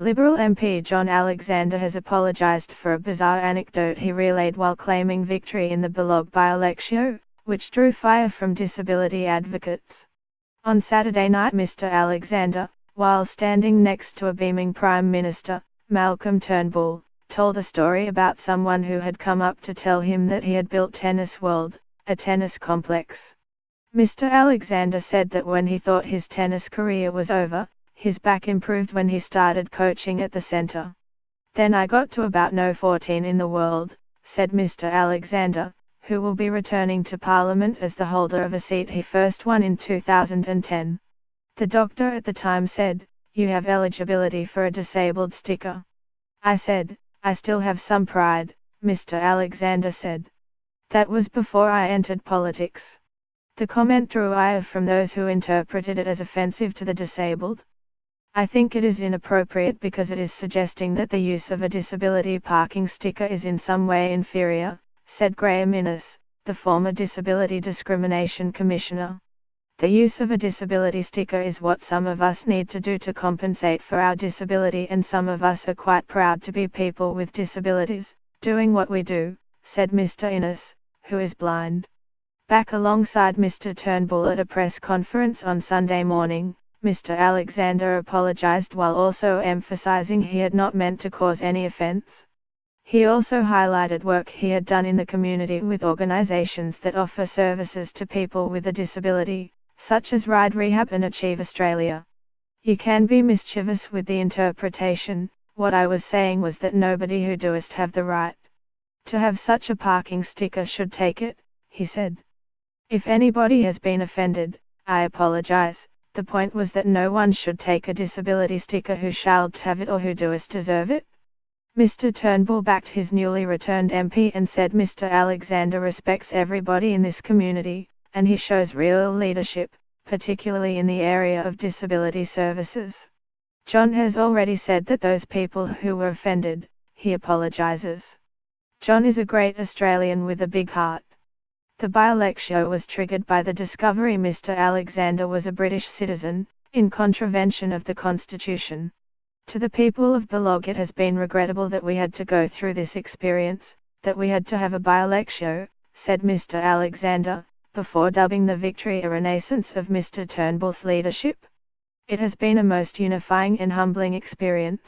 Liberal MP John Alexander has apologised for a bizarre anecdote he relayed while claiming victory in the Bennelong by-election, which drew fire from disability advocates. On Saturday night, Mr. Alexander, while standing next to a beaming Prime Minister, Malcolm Turnbull, told a story about someone who had come up to tell him that he had built Tennis World, a tennis complex. Mr. Alexander said that when he thought his tennis career was over, his back improved when he started coaching at the centre. Then I got to about no 14 in the world, said Mr. Alexander, who will be returning to Parliament as the holder of a seat he first won in 2010. The doctor at the time said, "You have eligibility for a disabled sticker." I said, "I still have some pride," Mr. Alexander said. That was before I entered politics. The comment drew ire from those who interpreted it as offensive to the disabled. I think it is inappropriate because it is suggesting that the use of a disability parking sticker is in some way inferior, said Graham Innes, the former Disability Discrimination Commissioner. The use of a disability sticker is what some of us need to do to compensate for our disability, and some of us are quite proud to be people with disabilities, doing what we do, said Mr. Innes, who is blind. Back alongside Mr. Turnbull at a press conference on Sunday morning, Mr. Alexander apologised while also emphasising he had not meant to cause any offence. He also highlighted work he had done in the community with organisations that offer services to people with a disability, such as Ride Rehab and Achieve Australia. You can be mischievous with the interpretation. What I was saying was that nobody who doest have the right to have such a parking sticker should take it, he said. If anybody has been offended, I apologise. The point was that no one should take a disability sticker who shalt have it or who doest deserve it. Mr. Turnbull backed his newly returned MP and said Mr. Alexander respects everybody in this community, and he shows real leadership, particularly in the area of disability services. John has already said that those people who were offended, he apologises. John is a great Australian with a big heart. The by-election was triggered by the discovery Mr. Alexander was a British citizen, in contravention of the Constitution. To the people of Bennelong, it has been regrettable that we had to go through this experience, that we had to have a by-election, said Mr. Alexander, before dubbing the victory a renaissance of Mr. Turnbull's leadership. It has been a most unifying and humbling experience.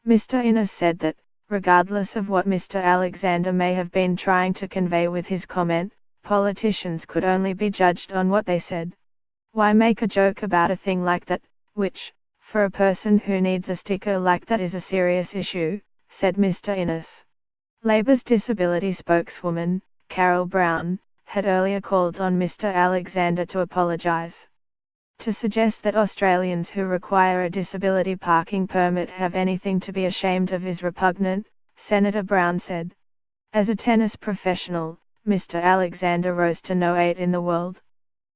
Mr. Innes said that, regardless of what Mr. Alexander may have been trying to convey with his comment, politicians could only be judged on what they said. Why make a joke about a thing like that, which, for a person who needs a sticker like that, is a serious issue, said Mr. Innes. Labour's disability spokeswoman, Carol Brown, had earlier called on Mr. Alexander to apologise. To suggest that Australians who require a disability parking permit have anything to be ashamed of is repugnant, Senator Brown said. As a tennis professional, Mr. Alexander rose to no 8 in the world.